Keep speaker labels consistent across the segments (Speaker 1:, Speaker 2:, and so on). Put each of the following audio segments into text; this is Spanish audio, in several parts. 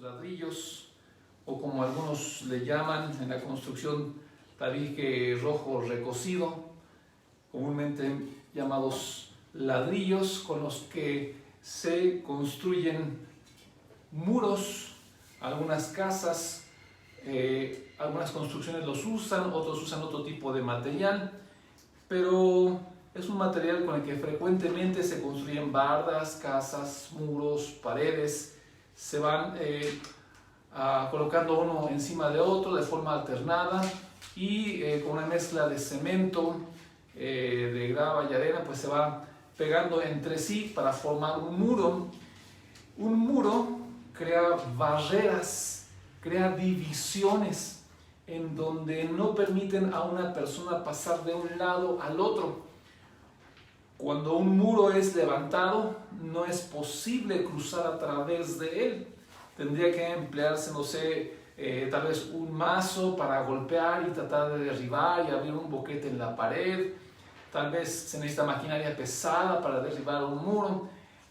Speaker 1: ladrillos, o como algunos le llaman en la construcción, tabique rojo recocido, comúnmente llamados ladrillos, con los que se construyen muros. Algunas casas, algunas construcciones los usan, otros usan otro tipo de material, pero es un material con el que frecuentemente se construyen bardas, casas, muros, paredes. Se van colocando uno encima de otro de forma alternada y con una mezcla de cemento, de grava y arena, pues se va pegando entre sí para formar un muro. Un muro crea barreras, crea divisiones en donde no permiten a una persona pasar de un lado al otro. Cuando un muro es levantado, no es posible cruzar a través de él. Tendría que emplearse, no sé, tal vez un mazo para golpear y tratar de derribar y abrir un boquete en la pared. Tal vez se necesita maquinaria pesada para derribar un muro.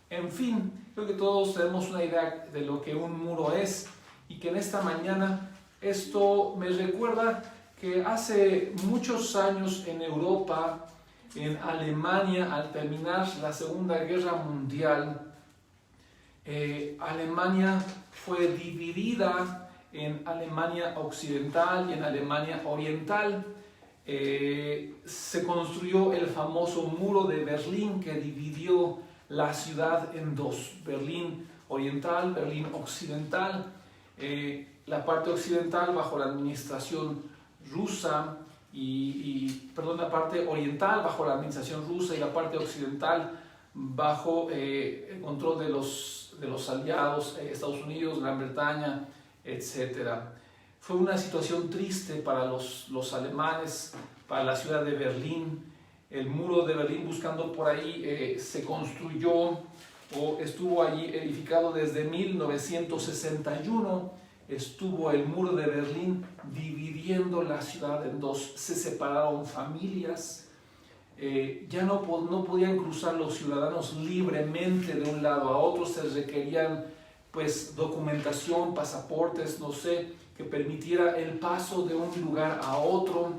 Speaker 1: En fin, creo que todos tenemos una idea de lo que un muro es, y que en esta mañana esto me recuerda que hace muchos años en Europa, en Alemania, al terminar la Segunda Guerra Mundial, Alemania fue dividida en Alemania Occidental y en Alemania Oriental. Se construyó el famoso muro de Berlín, que dividió la ciudad en dos: Berlín Oriental, Berlín Occidental. La parte occidental bajo la administración rusa la parte oriental bajo la administración rusa, y la parte occidental bajo el control de los aliados, Estados Unidos, Gran Bretaña, etc. Fue una situación triste para los alemanes, para la ciudad de Berlín. El muro de Berlín, buscando por ahí, se construyó o estuvo allí edificado desde 1961. Estuvo el muro de Berlín dividiendo la ciudad en dos. Se separaron familias. Ya no podían cruzar los ciudadanos libremente de un lado a otro. Se requerían pues documentación, pasaportes, no sé, que permitiera el paso de un lugar a otro,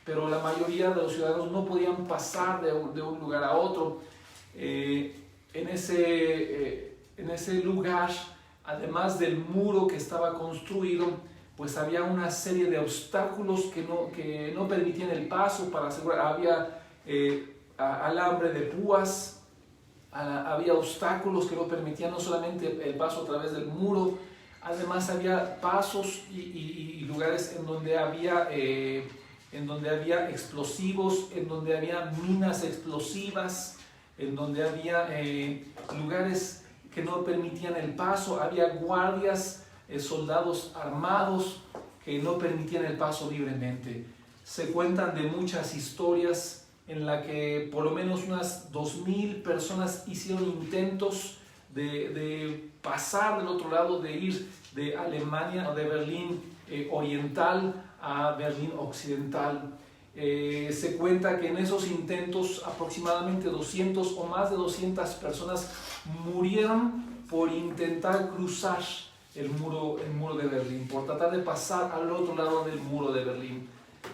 Speaker 1: pero la mayoría de los ciudadanos no podían pasar de un lugar a otro. En ese lugar, además del muro que estaba construido, pues había una serie de obstáculos que no permitían el paso para asegurar. Había alambre de púas, había obstáculos que no permitían no solamente el paso a través del muro, además había pasos y lugares en donde había explosivos, en donde había minas explosivas, en donde había lugares que no permitían el paso. Había guardias, soldados armados que no permitían el paso libremente. Se cuentan de muchas historias en las que por lo menos unas 2,000 personas hicieron intentos de pasar del otro lado, de ir de Alemania o de Berlín Oriental a Berlín Occidental. Se cuenta que en esos intentos aproximadamente 200 o más de 200 personas murieron por intentar cruzar el muro de Berlín, por tratar de pasar al otro lado del muro de Berlín.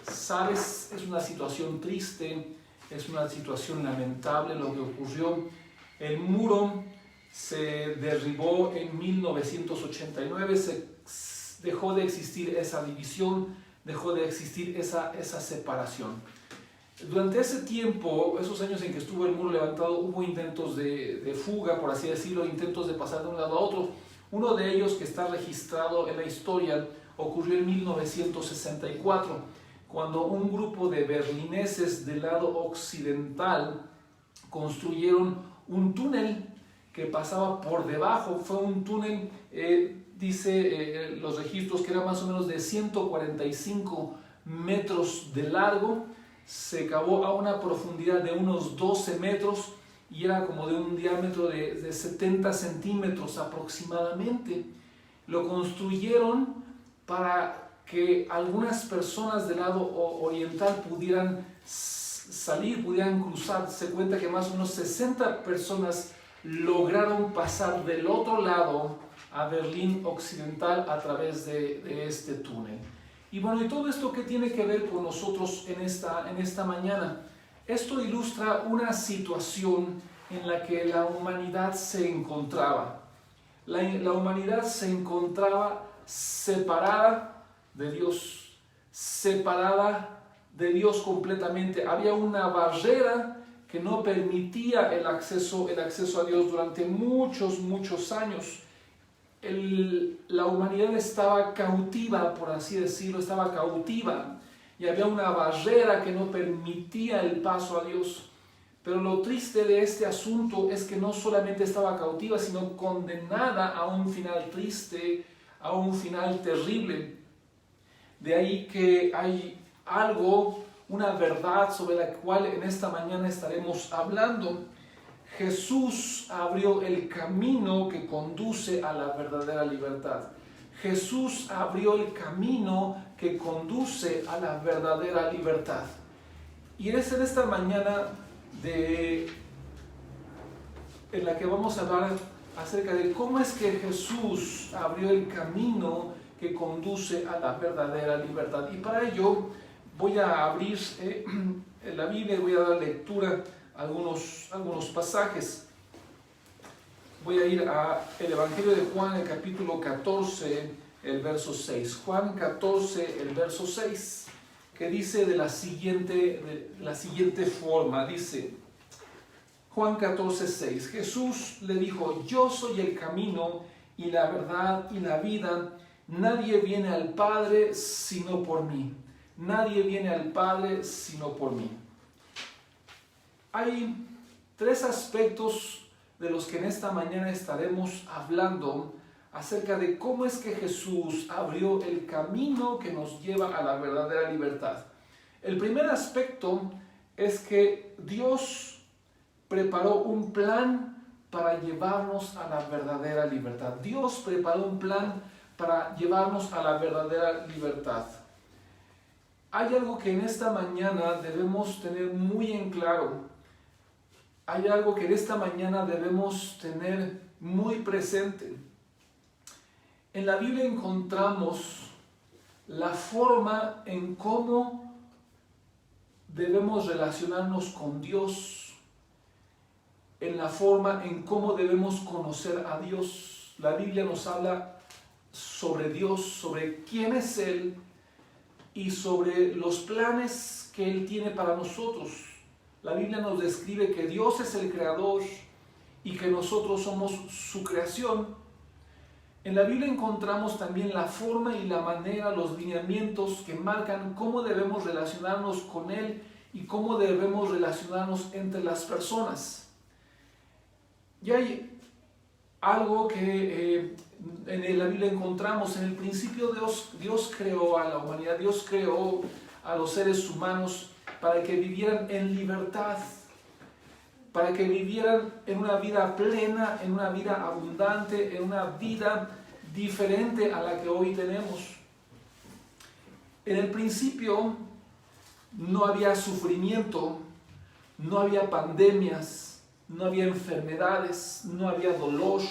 Speaker 1: ¿Sabes? Es una situación triste, es una situación lamentable lo que ocurrió. El muro se derribó en 1989, dejó de existir esa división, dejó de existir esa separación. Durante ese tiempo, esos años en que estuvo el muro levantado, hubo intentos de fuga, por así decirlo, intentos de pasar de un lado a otro. Uno de ellos, que está registrado en la historia, ocurrió en 1964, cuando un grupo de berlineses del lado occidental construyeron un túnel que pasaba por debajo. Fue un túnel, dice los registros, que era más o menos de 145 metros de largo. Se cavó a una profundidad de unos 12 metros y era como de un diámetro de 70 centímetros aproximadamente. Lo construyeron para que algunas personas del lado oriental pudieran salir, pudieran cruzar. Se cuenta que más o menos 60 personas lograron pasar del otro lado a Berlín Occidental a través de este túnel. Y bueno, ¿y todo esto qué tiene que ver con nosotros en esta mañana? Esto ilustra una situación en la que la humanidad se encontraba. La humanidad se encontraba separada de Dios, separada de Dios completamente. Había una barrera que no permitía el acceso a Dios durante muchos años. La humanidad estaba cautiva, por así decirlo, estaba cautiva, y había una barrera que no permitía el paso a Dios. Pero lo triste de este asunto es que no solamente estaba cautiva, sino condenada a un final triste, a un final terrible. De ahí que hay algo, una verdad sobre la cual en esta mañana estaremos hablando. Jesús abrió el camino que conduce a la verdadera libertad. Jesús abrió el camino que conduce a la verdadera libertad. Y es en esta mañana en la que vamos a hablar acerca de cómo es que Jesús abrió el camino que conduce a la verdadera libertad. Y para ello voy a abrir la Biblia y voy a dar lectura a algunos pasajes. Voy a ir al Evangelio de Juan, el capítulo 14, el verso 6. Juan 14, el verso 6, que dice de la siguiente forma, dice Juan 14, 6, Jesús le dijo: yo soy el camino y la verdad y la vida, nadie viene al Padre sino por mí. Nadie viene al Padre sino por mí. Hay tres aspectos de los que en esta mañana estaremos hablando acerca de cómo es que Jesús abrió el camino que nos lleva a la verdadera libertad. El primer aspecto es que Dios preparó un plan para llevarnos a la verdadera libertad. Dios preparó un plan para llevarnos a la verdadera libertad. Hay algo que en esta mañana debemos tener muy en claro. Hay algo que en esta mañana debemos tener muy presente. En la Biblia encontramos la forma en cómo debemos relacionarnos con Dios, en la forma en cómo debemos conocer a Dios. La Biblia nos habla sobre Dios, sobre quién es Él y sobre los planes que Él tiene para nosotros. La Biblia nos describe que Dios es el creador y que nosotros somos su creación. En la Biblia encontramos también la forma y la manera, los lineamientos que marcan cómo debemos relacionarnos con Él y cómo debemos relacionarnos entre las personas. Y hay algo que en la Biblia encontramos. En el principio Dios creó a la humanidad, Dios creó a los seres humanos para que vivieran en libertad, para que vivieran en una vida plena, en una vida abundante, en una vida diferente a la que hoy tenemos. En el principio no había sufrimiento, no había pandemias, no había enfermedades, no había dolor,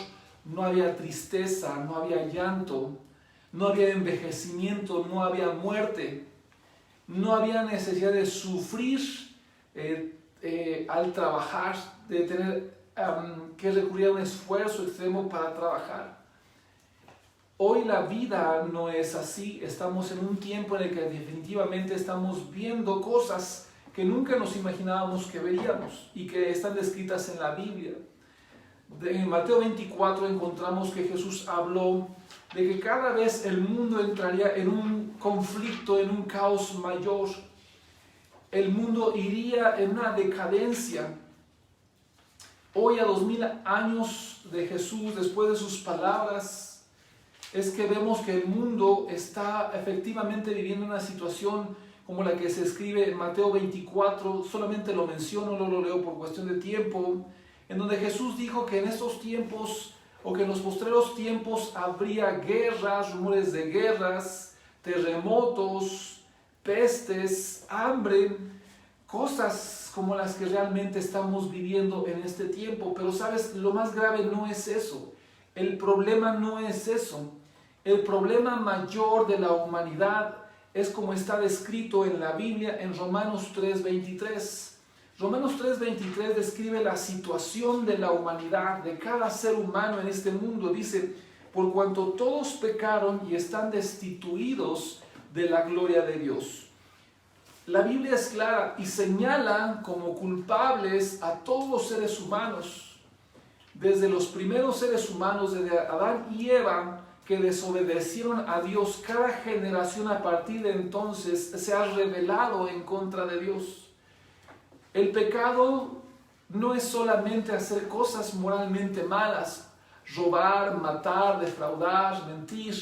Speaker 1: no había tristeza, no había llanto, no había envejecimiento, no había muerte, no había necesidad de sufrir al trabajar, de tener que recurrir a un esfuerzo extremo para trabajar. Hoy la vida no es así. Estamos en un tiempo en el que definitivamente estamos viendo cosas que nunca nos imaginábamos que veríamos y que están descritas en la Biblia. En Mateo 24 encontramos que Jesús habló de que cada vez el mundo entraría en un conflicto, en un caos mayor. El mundo iría en una decadencia. Hoy, a 2000 años de Jesús, después de sus palabras, es que vemos que el mundo está efectivamente viviendo una situación como la que se escribe en Mateo 24. Solamente lo menciono, no lo leo por cuestión de tiempo, en donde Jesús dijo que en estos tiempos, o que en los postreros tiempos, habría guerras, rumores de guerras, terremotos, pestes, hambre, cosas como las que realmente estamos viviendo en este tiempo. Pero sabes, lo más grave no es eso. El problema no es eso. El problema mayor de la humanidad es como está descrito en la Biblia en Romanos 3:23. Romanos 3:23 describe la situación de la humanidad, de cada ser humano en este mundo. Dice, por cuanto todos pecaron y están destituidos de la gloria de Dios. La Biblia es clara y señala como culpables a todos los seres humanos, desde los primeros seres humanos, desde Adán y Eva, que desobedecieron a Dios. Cada generación a partir de entonces se ha rebelado en contra de Dios. El pecado no es solamente hacer cosas moralmente malas, robar, matar, defraudar, mentir.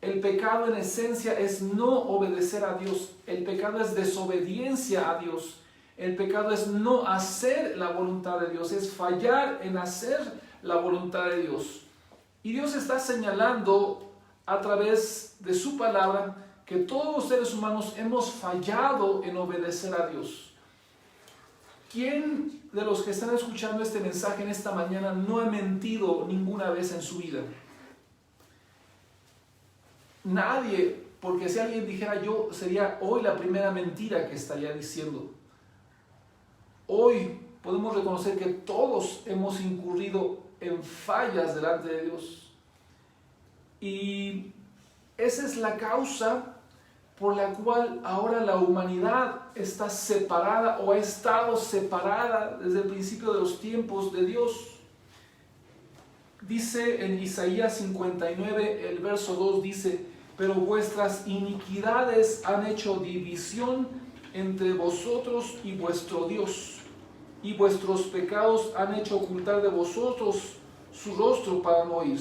Speaker 1: El pecado en esencia es no obedecer a Dios. El pecado es desobediencia a Dios. El pecado es no hacer la voluntad de Dios, es fallar en hacer la voluntad de Dios. Y Dios está señalando a través de su palabra que todos los seres humanos hemos fallado en obedecer a Dios. ¿Quién de los que están escuchando este mensaje en esta mañana no ha mentido ninguna vez en su vida? Nadie, porque si alguien dijera yo, sería hoy la primera mentira que estaría diciendo. Hoy podemos reconocer que todos hemos incurrido en fallas delante de Dios. Y esa es la causa por la cual ahora la humanidad está separada o ha estado separada desde el principio de los tiempos de Dios. Dice en Isaías 59, el verso 2 dice, pero vuestras iniquidades han hecho división entre vosotros y vuestro Dios, y vuestros pecados han hecho ocultar de vosotros su rostro para no oír.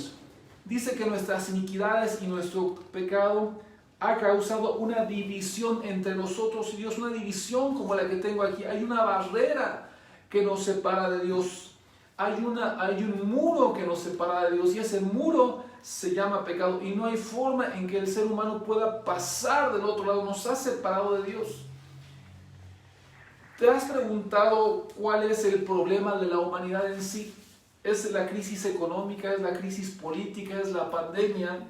Speaker 1: Dice que nuestras iniquidades y nuestro pecado ha causado una división entre nosotros y Dios, una división como la que tengo aquí. Hay una barrera que nos separa de Dios. Hay un muro que nos separa de Dios y ese muro se llama pecado y no hay forma en que el ser humano pueda pasar del otro lado. Nos ha separado de Dios. ¿Te has preguntado cuál es el problema de la humanidad en sí? ¿Es la crisis económica? ¿Es la crisis política? ¿Es la pandemia?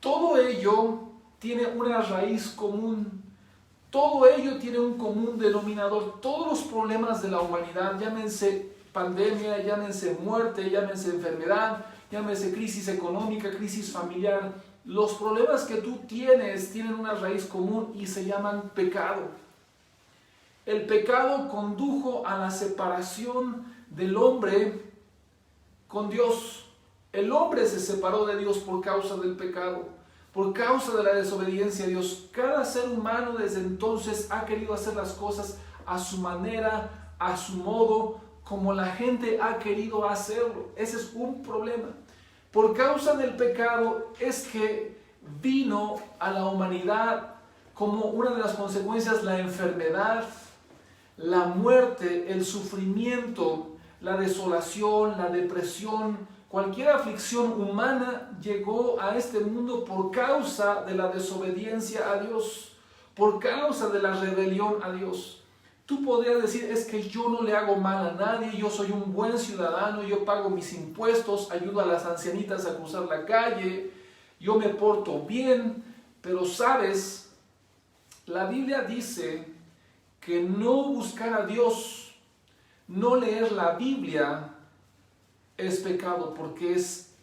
Speaker 1: Todo ello tiene una raíz común. Todo ello tiene un común denominador. Todos los problemas de la humanidad, llámense pandemia, llámense muerte, llámense enfermedad, llámense crisis económica, crisis familiar, los problemas que tú tienes tienen una raíz común y se llaman pecado. El pecado condujo a la separación del hombre con Dios. El hombre se separó de Dios por causa del pecado, por causa de la desobediencia a Dios. Cada ser humano desde entonces ha querido hacer las cosas a su manera, a su modo, como la gente ha querido hacerlo. Ese es un problema. Por causa del pecado es que vino a la humanidad como una de las consecuencias la enfermedad, la muerte, el sufrimiento, la desolación, la depresión. Cualquier aflicción humana llegó a este mundo por causa de la desobediencia a Dios, por causa de la rebelión a Dios. Tú podrías decir, es que yo no le hago mal a nadie, yo soy un buen ciudadano, yo pago mis impuestos, ayudo a las ancianitas a cruzar la calle, yo me porto bien, pero sabes, la Biblia dice que no buscar a Dios, no leer la Biblia es pecado, porque es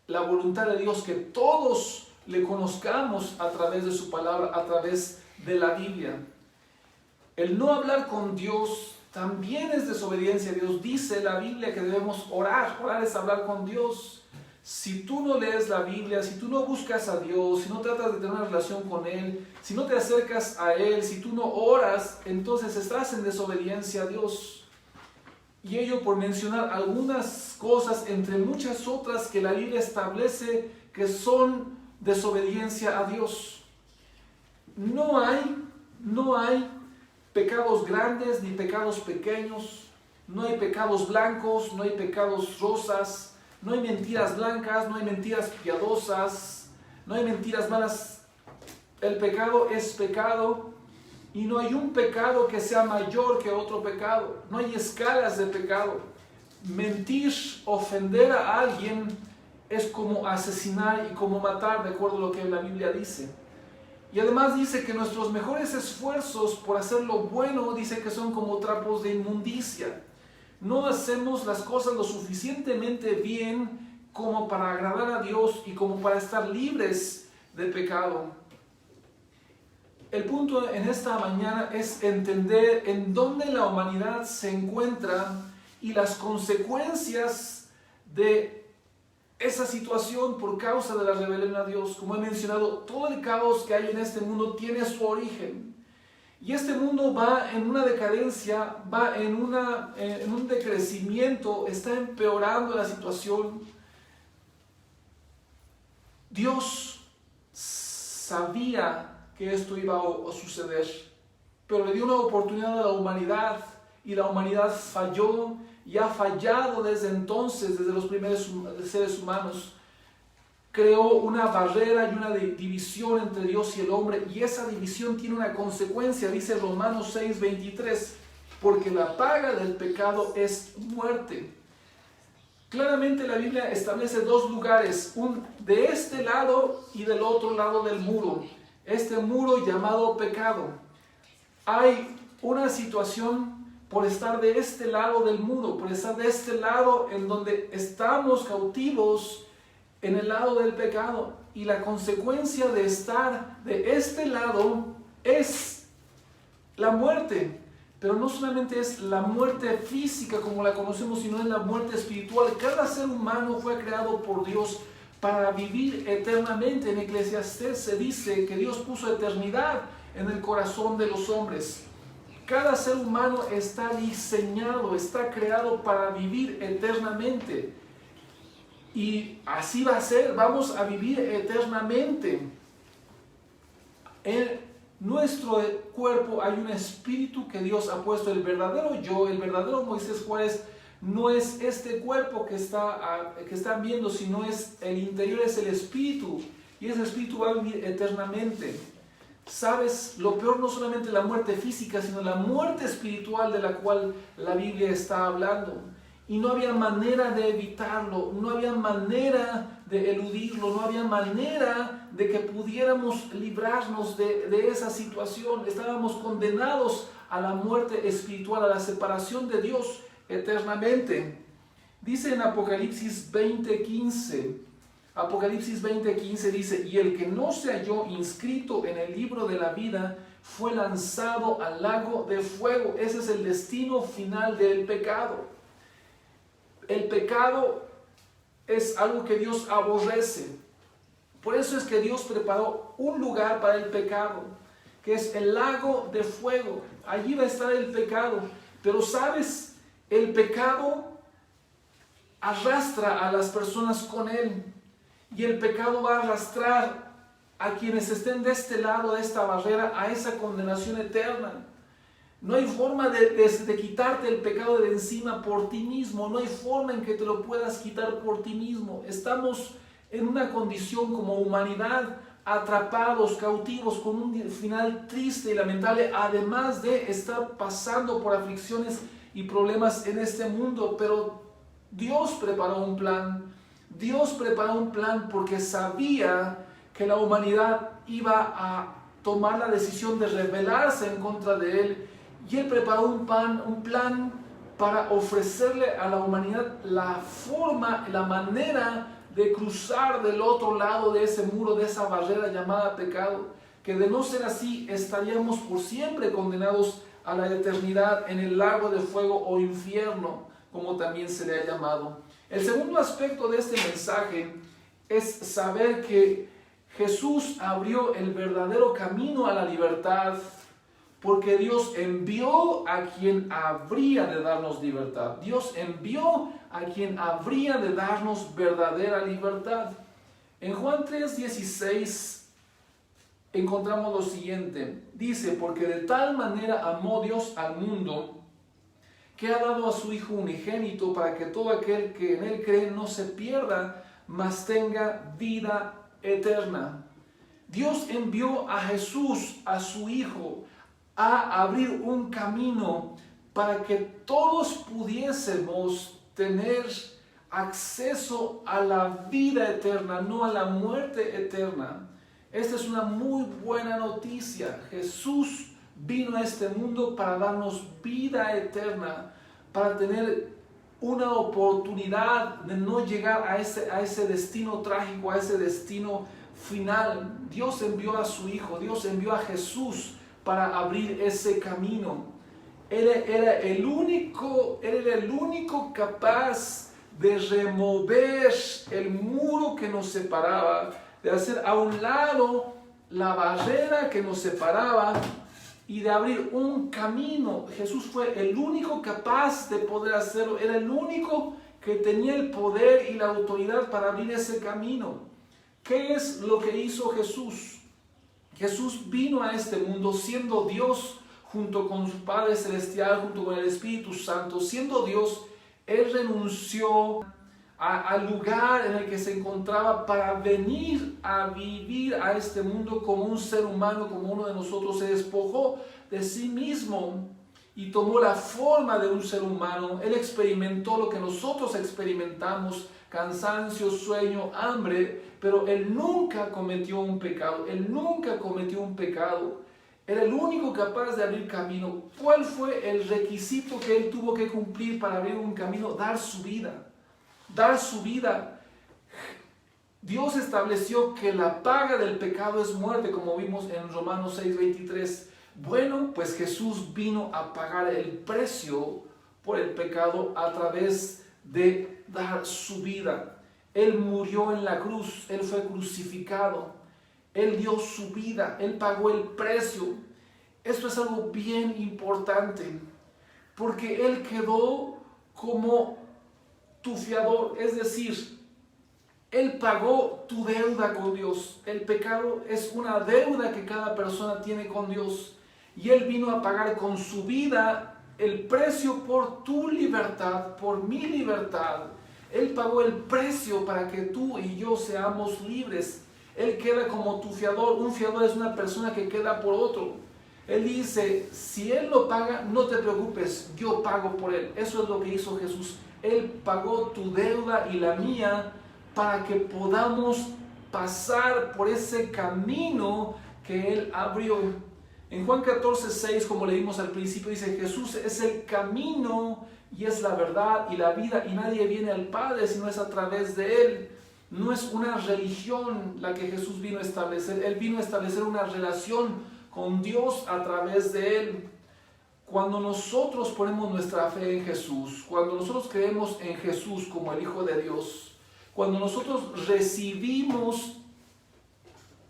Speaker 1: la voluntad de Dios que todos le conozcamos a través de su palabra, a través de la Biblia. El no hablar con Dios también es desobediencia a Dios. Dice la Biblia que debemos orar. Orar es hablar con Dios. Si tú no lees la Biblia, si tú no buscas a Dios, si no tratas de tener una relación con Él, si no te acercas a Él, si tú no oras, entonces estás en desobediencia a Dios. Y ello por mencionar algunas cosas entre muchas otras que la Biblia establece que son desobediencia a Dios. No hay pecados grandes ni pecados pequeños, no hay pecados blancos, no hay pecados rosas, no hay mentiras blancas, no hay mentiras piadosas, no hay mentiras malas. El pecado es pecado y no hay un pecado que sea mayor que otro pecado, no hay escalas de pecado. mentir, ofender a alguien es como asesinar y como matar, de acuerdo a lo que la Biblia dice. Y además dice que nuestros mejores esfuerzos por hacer lo bueno, dice que son como trapos de inmundicia. No hacemos las cosas lo suficientemente bien como para agradar a Dios y como para estar libres de pecado. El punto en esta mañana es entender en dónde la humanidad se encuentra y las consecuencias de esa situación por causa de la rebelión a Dios. Como he mencionado, todo el caos que hay en este mundo tiene su origen. Y este mundo va en una decadencia, va en un decrecimiento, está empeorando la situación. Dios sabía que esto iba a suceder, pero le dio una oportunidad a la humanidad y la humanidad falló y ha fallado desde entonces, desde los primeros seres humanos. Creó una barrera y una división entre Dios y el hombre, y esa división tiene una consecuencia, dice Romanos 6:23, porque la paga del pecado es muerte. Claramente la Biblia establece dos lugares, de este lado y del otro lado del muro, este muro llamado pecado. Hay una situación por estar de este lado del muro, por estar de este lado en donde estamos cautivos en el lado del pecado, y la consecuencia de estar de este lado es la muerte. Pero no solamente es la muerte física como la conocemos, sino es la muerte espiritual. Cada ser humano fue creado por Dios para vivir eternamente. En Eclesiastés se dice que Dios puso eternidad en el corazón de los hombres. Cada ser humano está diseñado, está creado para vivir eternamente. Y así va a ser, vamos a vivir eternamente. En nuestro cuerpo hay un espíritu que Dios ha puesto. El verdadero yo, el verdadero Moisés Juárez, no es este cuerpo que están viendo, sino es el interior, es el espíritu. Y ese espíritu va a vivir eternamente. ¿Sabes? Lo peor no solamente la muerte física, sino la muerte espiritual de la cual la Biblia está hablando. Y no había manera de evitarlo, no había manera de eludirlo, no había manera de que pudiéramos librarnos de esa situación. Estábamos condenados a la muerte espiritual, a la separación de Dios eternamente. Dice en Apocalipsis 20:15, Apocalipsis 20:15 dice, y el que no se halló inscrito en el libro de la vida fue lanzado al lago de fuego. Ese es el destino final del pecado. El pecado es algo que Dios aborrece. Por eso es que Dios preparó un lugar para el pecado, que es el lago de fuego. Allí va a estar el pecado. Pero ¿sabes? El pecado arrastra a las personas con él. Y el pecado va a arrastrar a quienes estén de este lado de esta barrera a esa condenación eterna. No hay forma de quitarte el pecado de encima por ti mismo. No hay forma en que te lo puedas quitar por ti mismo. Estamos en una condición como humanidad, atrapados, cautivos, con un final triste y lamentable, además de estar pasando por aflicciones y problemas en este mundo. Pero Dios preparó un plan. Dios preparó un plan porque sabía que la humanidad iba a tomar la decisión de rebelarse en contra de Él. Y Él preparó un plan para ofrecerle a la humanidad la forma, la manera de cruzar del otro lado de ese muro, de esa barrera llamada pecado, que de no ser así estaríamos por siempre condenados a la eternidad en el lago de fuego o infierno, como también se le ha llamado. El segundo aspecto de este mensaje es saber que Jesús abrió el verdadero camino a la libertad, porque Dios envió a quien habría de darnos libertad. Dios envió a quien habría de darnos verdadera libertad. En Juan 3:16 encontramos lo siguiente. Dice, porque de tal manera amó Dios al mundo, que ha dado a su Hijo unigénito, para que todo aquel que en Él cree no se pierda, mas tenga vida eterna. Dios envió a Jesús, a su Hijo, a abrir un camino para que todos pudiésemos tener acceso a la vida eterna, no a la muerte eterna. Esta es una muy buena noticia. Jesús vino a este mundo para darnos vida eterna, para tener una oportunidad de no llegar a ese destino trágico, a ese destino final. Dios envió a su Hijo, Dios envió a Jesús para abrir ese camino. Él era el único capaz de remover el muro que nos separaba, de hacer a un lado la barrera que nos separaba y de abrir un camino. Jesús fue el único capaz de poder hacerlo, era el único que tenía el poder y la autoridad para abrir ese camino. ¿Qué es lo que hizo Jesús? Jesús vino a este mundo siendo Dios junto con su Padre Celestial, junto con el Espíritu Santo. Siendo Dios, Él renunció al lugar en el que se encontraba para venir a vivir a este mundo como un ser humano, como uno de nosotros. Se despojó de sí mismo y tomó la forma de un ser humano. Él experimentó lo que nosotros experimentamos: cansancio, sueño, hambre, pero Él nunca cometió un pecado. Él nunca cometió un pecado. Era el único capaz de abrir camino. ¿Cuál fue el requisito que Él tuvo que cumplir para abrir un camino? Dar su vida. Dar su vida. Dios estableció que la paga del pecado es muerte, como vimos en Romanos 6:23. Bueno, pues Jesús vino a pagar el precio por el pecado a través de dar su vida. Él murió en la cruz, Él fue crucificado, Él dio su vida, Él pagó el precio. Esto es algo bien importante, porque Él quedó como tu fiador, es decir, Él pagó tu deuda con Dios. El pecado es una deuda que cada persona tiene con Dios, y Él vino a pagar con su vida el precio por tu libertad, por mi libertad. Él pagó el precio para que tú y yo seamos libres. Él queda como tu fiador. Un fiador es una persona que queda por otro. Él dice, si Él lo paga, no te preocupes, yo pago por Él. Eso es lo que hizo Jesús. Él pagó tu deuda y la mía para que podamos pasar por ese camino que Él abrió. En Juan 14:6, como leímos al principio, dice: Jesús es el camino y es la verdad y la vida, y nadie viene al Padre si no es a través de Él. No es una religión la que Jesús vino a establecer. Él vino a establecer una relación con Dios a través de Él. Cuando nosotros ponemos nuestra fe en Jesús, cuando nosotros creemos en Jesús como el Hijo de Dios, cuando nosotros recibimos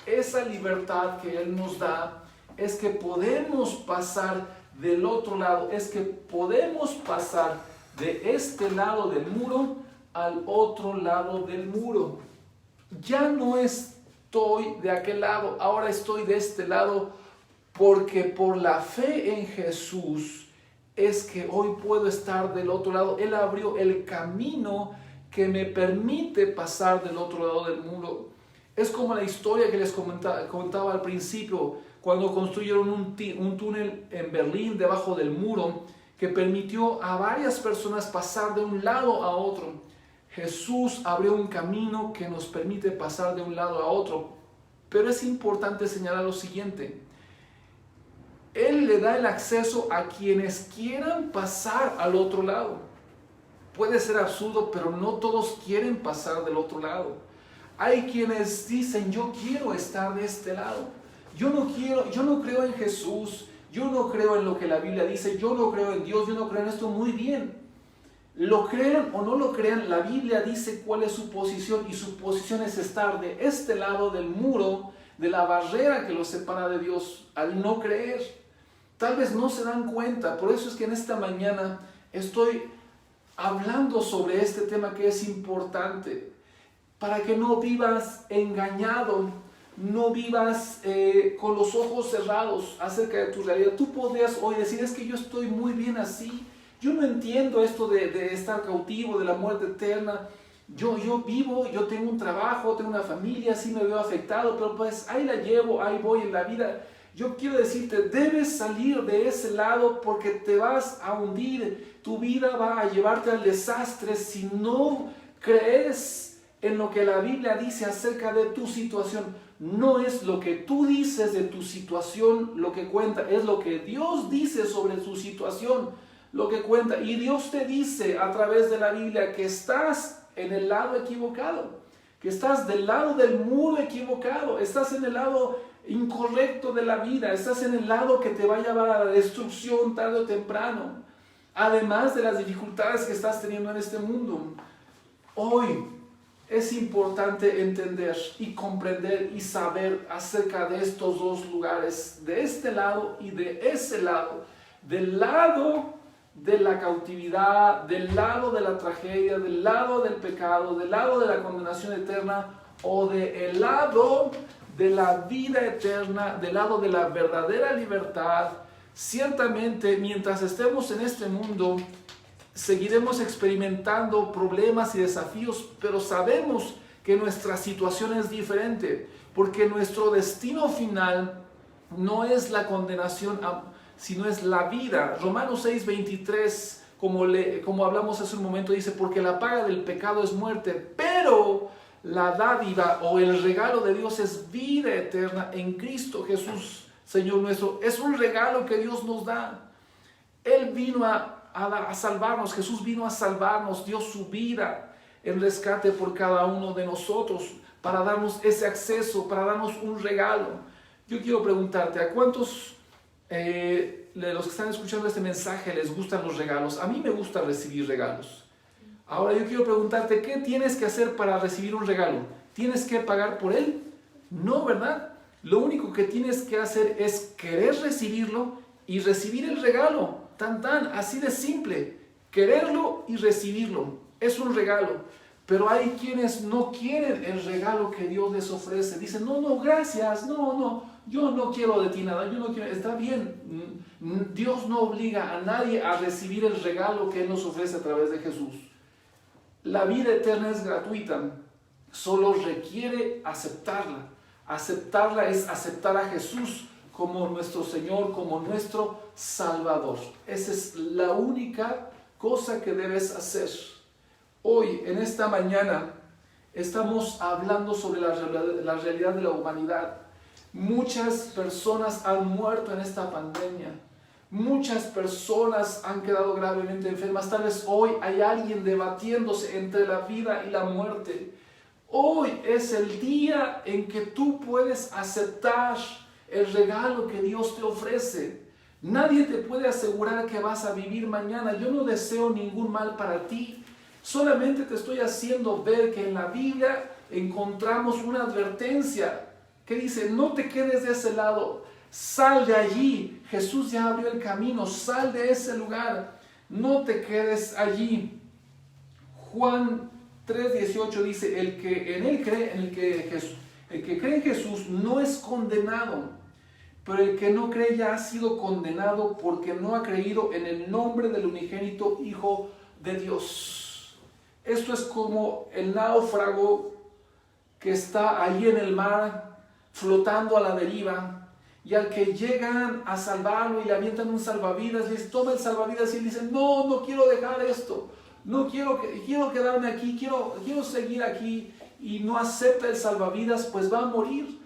Speaker 1: esa libertad que Él nos da, es que podemos pasar del otro lado, es que podemos pasar de este lado del muro al otro lado del muro. Ya no estoy de aquel lado, ahora estoy de este lado, porque por la fe en Jesús es que hoy puedo estar del otro lado. Él abrió el camino que me permite pasar del otro lado del muro. Es como la historia que les comentaba al principio, cuando construyeron un túnel en Berlín debajo del muro que permitió a varias personas pasar de un lado a otro. Jesús abrió un camino que nos permite pasar de un lado a otro. Pero es importante señalar lo siguiente: Él le da el acceso a quienes quieran pasar al otro lado. Puede ser absurdo, pero no todos quieren pasar del otro lado. Hay quienes dicen: yo quiero estar de este lado. Yo no creo en Jesús, yo no creo en lo que la Biblia dice, yo no creo en Dios, yo no creo en esto. Muy bien. Lo crean o no lo crean, la Biblia dice cuál es su posición, y su posición es estar de este lado del muro, de la barrera que los separa de Dios, al no creer. Tal vez no se dan cuenta, por eso es que en esta mañana estoy hablando sobre este tema que es importante, para que no vivas engañado, no vivas con los ojos cerrados acerca de tu realidad. Tú podrías hoy decir: es que yo estoy muy bien así, yo no entiendo esto de estar cautivo, de la muerte eterna. Yo vivo, yo tengo un trabajo, tengo una familia, sí me veo afectado, pero pues ahí la llevo, ahí voy en la vida. Yo quiero decirte, debes salir de ese lado porque te vas a hundir. Tu vida va a llevarte al desastre si no crees en lo que la Biblia dice acerca de tu situación. No es lo que tú dices de tu situación lo que cuenta, es lo que Dios dice sobre su situación lo que cuenta. Y Dios te dice a través de la Biblia que estás en el lado equivocado, que estás del lado del muro equivocado, estás en el lado incorrecto de la vida, estás en el lado que te va a llevar a la destrucción tarde o temprano, además de las dificultades que estás teniendo en este mundo. Hoy es importante entender y comprender y saber acerca de estos dos lugares, de este lado y de ese lado, del lado de la cautividad, del lado de la tragedia, del lado del pecado, del lado de la condenación eterna o del lado de la vida eterna, del lado de la verdadera libertad. Ciertamente, mientras estemos en este mundo, seguiremos experimentando problemas y desafíos, pero sabemos que nuestra situación es diferente, porque nuestro destino final no es la condenación, sino es la vida. Romanos 6:23, como hablamos hace un momento, dice, porque la paga del pecado es muerte, pero la dádiva o el regalo de Dios es vida eterna en Cristo Jesús, Señor nuestro. Es un regalo que Dios nos da. Él vino a salvarnos, Jesús vino a salvarnos, dio su vida en rescate por cada uno de nosotros, para darnos ese acceso, para darnos un regalo. Yo quiero preguntarte, ¿a cuántos de los que están escuchando este mensaje les gustan los regalos? A mí me gusta recibir regalos. Ahora yo quiero preguntarte, ¿qué tienes que hacer para recibir un regalo? ¿Tienes que pagar por él? No, ¿verdad? Lo único que tienes que hacer es querer recibirlo y recibir el regalo. Tan, así de simple. Quererlo y recibirlo. Es un regalo. Pero hay quienes no quieren el regalo que Dios les ofrece. Dicen, no, gracias, no, yo no quiero de ti nada, yo no quiero. Está bien. Dios no obliga a nadie a recibir el regalo que Él nos ofrece a través de Jesús. La vida eterna es gratuita, solo requiere aceptarla. Aceptarla es aceptar a Jesús como nuestro Señor, como nuestro Salvador. Esa es la única cosa que debes hacer. Hoy, en esta mañana, estamos hablando sobre la realidad de la humanidad. Muchas personas han muerto en esta pandemia. Muchas personas han quedado gravemente enfermas. Tal vez hoy hay alguien debatiéndose entre la vida y la muerte. Hoy es el día en que tú puedes aceptar el regalo que Dios te ofrece. Nadie te puede asegurar que vas a vivir mañana. Yo no deseo ningún mal para ti. Solamente te estoy haciendo ver que en la Biblia encontramos una advertencia que dice, no te quedes de ese lado, sal de allí. Jesús ya abrió el camino, sal de ese lugar, no te quedes allí. Juan 3:18 dice, el que en él cree, el que cree en Jesús no es condenado, pero el que no cree ya ha sido condenado porque no ha creído en el nombre del unigénito Hijo de Dios. Esto es como el náufrago que está allí en el mar, flotando a la deriva, y al que llegan a salvarlo y le avientan un salvavidas, les toma el salvavidas y él dice, no quiero dejar esto, no quiero quedarme aquí, quiero seguir aquí, y no acepta el salvavidas, pues va a morir.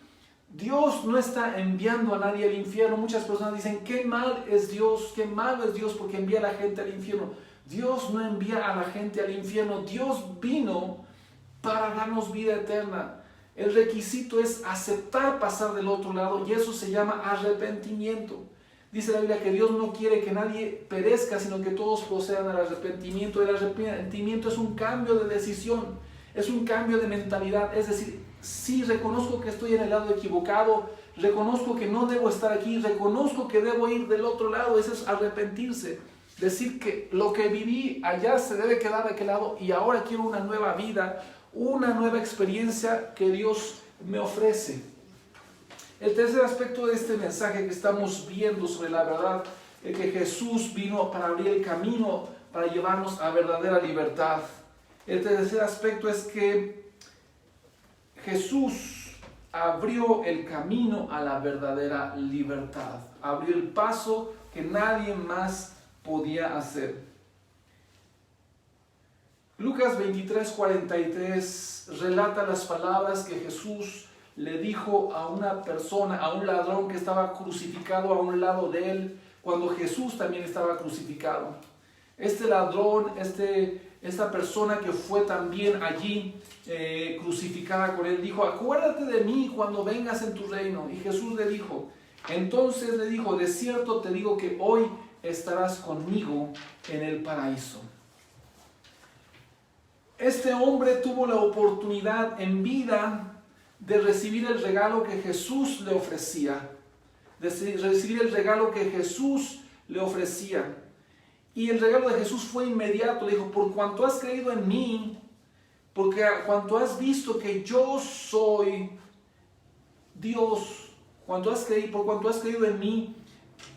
Speaker 1: Dios no está enviando a nadie al infierno. Muchas personas dicen, qué mal es Dios, qué malo es Dios porque envía a la gente al infierno. Dios no envía a la gente al infierno. Dios vino para darnos vida eterna. El requisito es aceptar pasar del otro lado, y eso se llama arrepentimiento. Dice la Biblia que Dios no quiere que nadie perezca, sino que todos procedan al arrepentimiento. El arrepentimiento es un cambio de decisión, es un cambio de mentalidad. Es decir, sí, reconozco que estoy en el lado equivocado, reconozco que no debo estar aquí, reconozco que debo ir del otro lado. Eso es arrepentirse. Decir que lo que viví allá se debe quedar de aquel lado y ahora quiero una nueva vida, una nueva experiencia que Dios me ofrece. El tercer aspecto de este mensaje que estamos viendo sobre la verdad es que Jesús vino para abrir el camino, para llevarnos a verdadera libertad. El tercer aspecto es que Jesús abrió el camino a la verdadera libertad. Abrió el paso que nadie más podía hacer. Lucas 23:43 relata las palabras que Jesús le dijo a una persona, a un ladrón que estaba crucificado a un lado de él, cuando Jesús también estaba crucificado. Este ladrón, esta persona que fue también allí crucificada con él, dijo: acuérdate de mí cuando vengas en tu reino. Y Jesús le dijo, de cierto te digo que hoy estarás conmigo en el paraíso. Este hombre tuvo la oportunidad en vida de recibir el regalo que Jesús le ofrecía, Y el regalo de Jesús fue inmediato. Le dijo: por cuanto has creído en mí, porque cuanto has visto que yo soy Dios, por cuanto has creído en mí,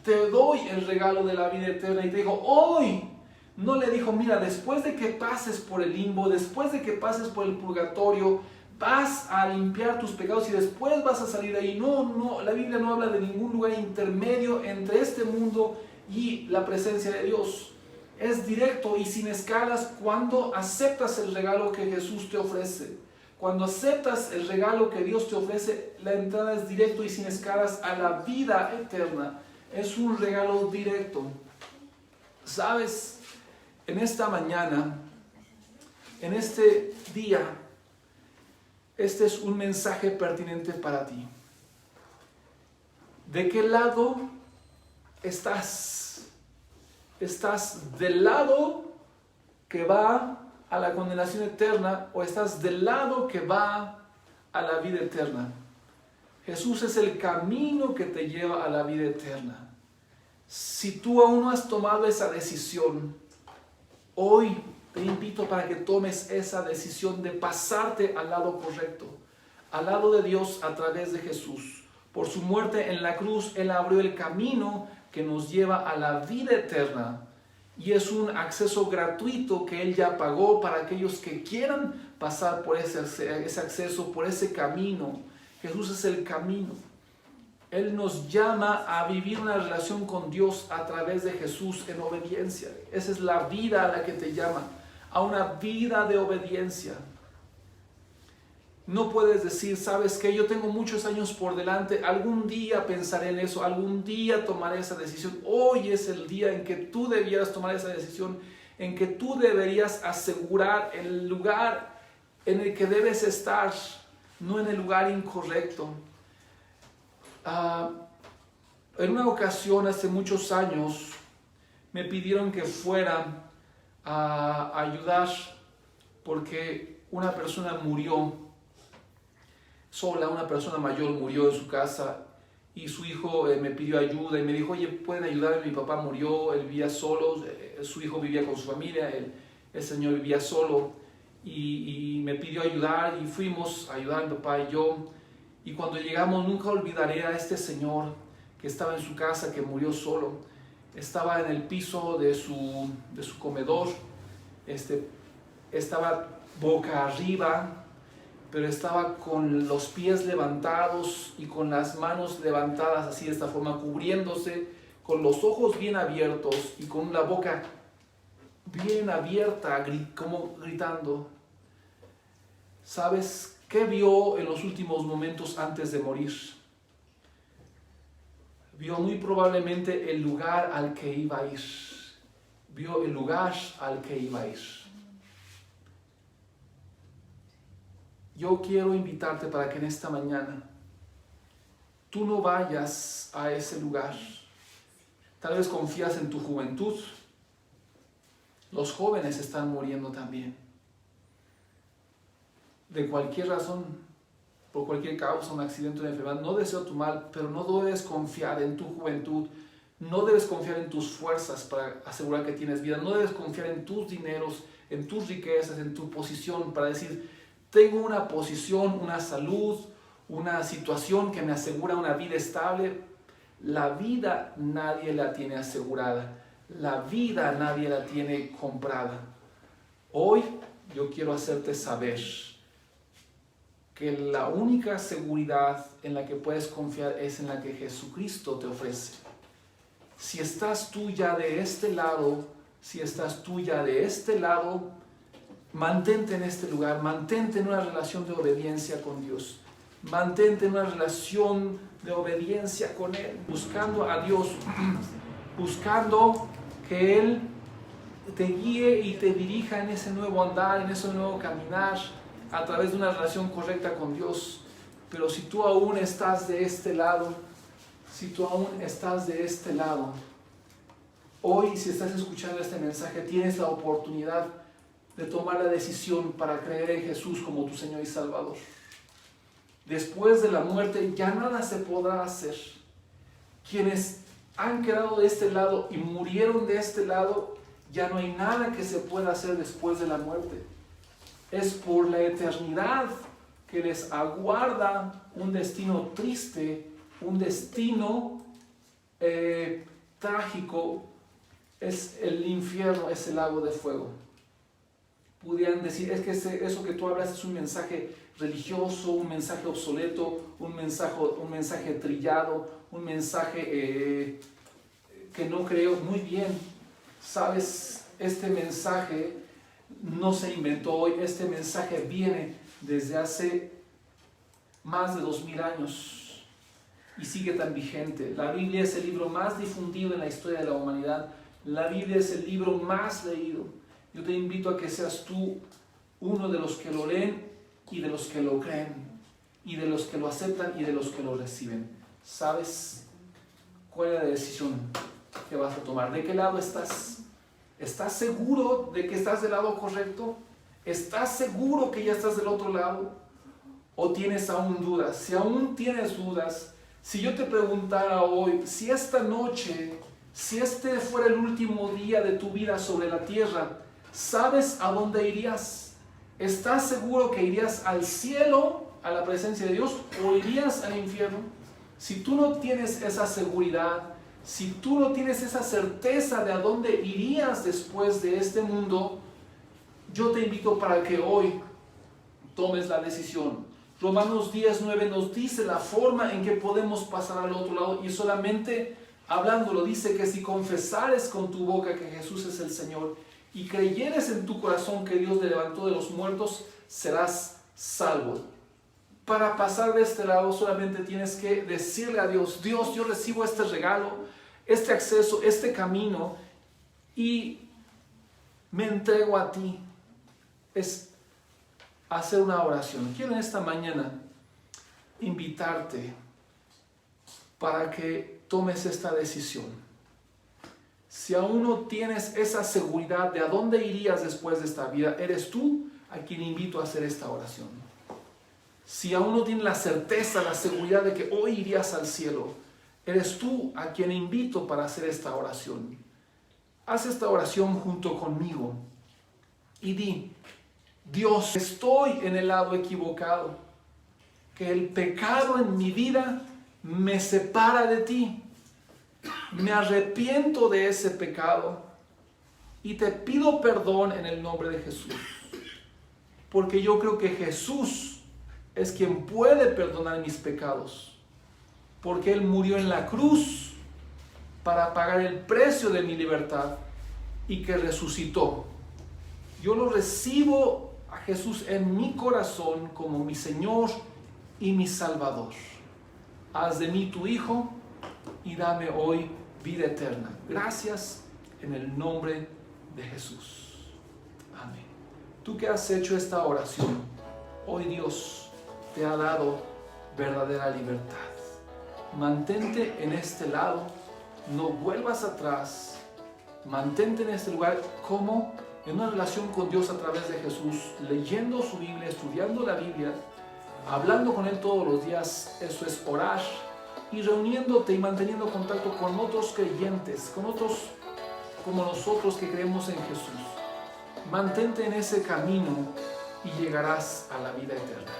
Speaker 1: te doy el regalo de la vida eterna. Y te dijo: hoy. No le dijo: mira, después de que pases por el limbo, después de que pases por el purgatorio, vas a limpiar tus pecados y después vas a salir de ahí. No, la Biblia no habla de ningún lugar intermedio entre este mundo y la presencia de Dios. Es directo y sin escalas cuando aceptas el regalo que Jesús te ofrece. Cuando aceptas el regalo que Dios te ofrece, la entrada es directo y sin escalas a la vida eterna. Es un regalo directo. ¿Sabes? En esta mañana, en este día, este es un mensaje pertinente para ti. ¿De qué lado estás? ¿Estás del lado que va a la condenación eterna o estás del lado que va a la vida eterna? Jesús es el camino que te lleva a la vida eterna. Si tú aún no has tomado esa decisión, hoy te invito para que tomes esa decisión de pasarte al lado correcto, al lado de Dios a través de Jesús. Por su muerte en la cruz, Él abrió el camino que nos lleva a la vida eterna. Y es un acceso gratuito que Él ya pagó para aquellos que quieran pasar por ese acceso, por ese camino. Jesús es el camino. Él nos llama a vivir una relación con Dios a través de Jesús en obediencia. Esa es la vida a la que te llama, a una vida de obediencia. No puedes decir: ¿sabes qué? Yo tengo muchos años por delante, algún día pensaré en eso, algún día tomaré esa decisión. Hoy es el día en que tú debieras tomar esa decisión, en que tú deberías asegurar el lugar en el que debes estar, no en el lugar incorrecto. En una ocasión, hace muchos años, me pidieron que fuera a ayudar porque una persona murió sola, una persona mayor murió en su casa y su hijo me pidió ayuda y me dijo: oye, ¿pueden ayudarme? Mi papá murió, él vivía solo, su hijo vivía con su familia, el señor vivía solo y me pidió ayudar y fuimos a ayudar a mi papá y yo. Y cuando llegamos, nunca olvidaré a este señor que estaba en su casa, que murió solo. Estaba en el piso de su comedor, estaba boca arriba, pero estaba con los pies levantados y con las manos levantadas así de esta forma, cubriéndose, con los ojos bien abiertos y con la boca bien abierta, como gritando. ¿Sabes qué vio en los últimos momentos antes de morir? Vio muy probablemente el lugar al que iba a ir. Vio el lugar al que iba a ir. Yo quiero invitarte para que en esta mañana tú no vayas a ese lugar. Tal vez confías en tu juventud. Los jóvenes están muriendo también. De cualquier razón, por cualquier causa, un accidente, una enfermedad. No deseo tu mal, pero no debes confiar en tu juventud. No debes confiar en tus fuerzas para asegurar que tienes vida. No debes confiar en tus dineros, en tus riquezas, en tu posición para decir: tengo una posición, una salud, una situación que me asegura una vida estable. La vida nadie la tiene asegurada. La vida nadie la tiene comprada. Hoy yo quiero hacerte saber que la única seguridad en la que puedes confiar es en la que Jesucristo te ofrece. Si estás tú ya de este lado, mantente en este lugar, mantente en una relación de obediencia con Dios. Mantente en una relación de obediencia con Él, buscando a Dios, buscando que Él te guíe y te dirija en ese nuevo andar, en ese nuevo caminar, a través de una relación correcta con Dios. Pero si tú aún estás de este lado, hoy, si estás escuchando este mensaje, tienes la oportunidad de tomar la decisión para creer en Jesús como tu Señor y Salvador. Después de la muerte ya nada se podrá hacer. Quienes han quedado de este lado y murieron de este lado, ya no hay nada que se pueda hacer después de la muerte. Es por la eternidad que les aguarda un destino triste, un destino trágico. Es el infierno, es el lago de fuego. Pudieran decir, es que eso que tú hablas es un mensaje religioso, un mensaje obsoleto, un mensaje trillado, un mensaje que no creo. Muy bien, sabes, este mensaje no se inventó hoy, este mensaje viene desde hace más de 2000 años y sigue tan vigente. La Biblia es el libro más difundido en la historia de la humanidad. La Biblia es el libro más leído. Yo te invito a que seas tú uno de los que lo leen y de los que lo creen, y de los que lo aceptan y de los que lo reciben. ¿Sabes cuál es la decisión que vas a tomar? ¿De qué lado estás? ¿Estás seguro de que estás del lado correcto? ¿Estás seguro que ya estás del otro lado? ¿O tienes aún dudas? Si aún tienes dudas, si yo te preguntara hoy, si esta noche, si este fuera el último día de tu vida sobre la tierra, ¿sabes a dónde irías? ¿Estás seguro que irías al cielo, a la presencia de Dios, o irías al infierno? Si tú no tienes esa seguridad, si tú no tienes esa certeza de a dónde irías después de este mundo, yo te invito para que hoy tomes la decisión. Romanos 10:9 nos dice la forma en que podemos pasar al otro lado, y solamente hablándolo dice que si confesares con tu boca que Jesús es el Señor y creyeres en tu corazón que Dios le levantó de los muertos, serás salvo. Para pasar de este lado solamente tienes que decirle a Dios: Dios, yo recibo este regalo, este acceso, este camino, y me entrego a ti. Es hacer una oración. Quiero en esta mañana invitarte para que tomes esta decisión. Si aún no tienes esa seguridad de a dónde irías después de esta vida, eres tú a quien invito a hacer esta oración. Si aún no tienes la certeza, la seguridad de que hoy irías al cielo, eres tú a quien invito para hacer esta oración. Haz esta oración junto conmigo y di: Dios, estoy en el lado equivocado, que el pecado en mi vida me separa de ti. Me arrepiento de ese pecado y te pido perdón en el nombre de Jesús, porque yo creo que Jesús es quien puede perdonar mis pecados, porque Él murió en la cruz para pagar el precio de mi libertad y que resucitó. Yo lo recibo a Jesús en mi corazón como mi Señor y mi Salvador. Haz de mí tu Hijo y dame hoy vida eterna. Gracias en el nombre de Jesús. Amén. Tú que has hecho esta oración, hoy Dios te ha dado verdadera libertad. Mantente en este lado, no vuelvas atrás. Mantente en este lugar como en una relación con Dios a través de Jesús, leyendo su Biblia, estudiando la Biblia, hablando con Él todos los días. Eso es orar, y reuniéndote y manteniendo contacto con otros creyentes, con otros como nosotros que creemos en Jesús. Mantente en ese camino y llegarás a la vida eterna.